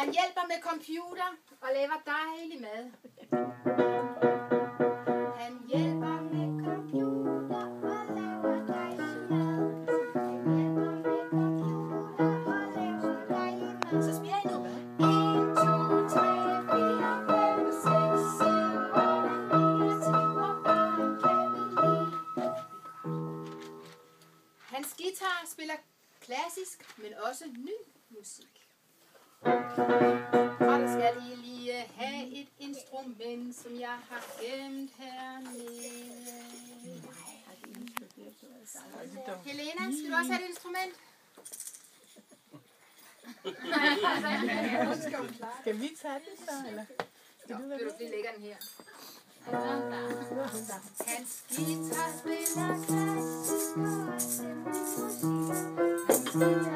Han hjælper med computer og laver dejlig mad. Han hjælper med computer og laver dejlig mad. Han hjælper med computer og laver dejlig mad. Så spiller I nu. 1, 2, 3, 4, 5, 6, 7, 8, 9, 10, og bare kan vi lide. Hans guitar spiller klassisk, men også ny musik. Og der skal I lige have et instrument, som jeg har gemt hernede. Helena, skal du også have et instrument? Skal vi tage det så, eller? Jo, vil du lige lægge den her? Hans guitar spiller klassisk og simpel musik.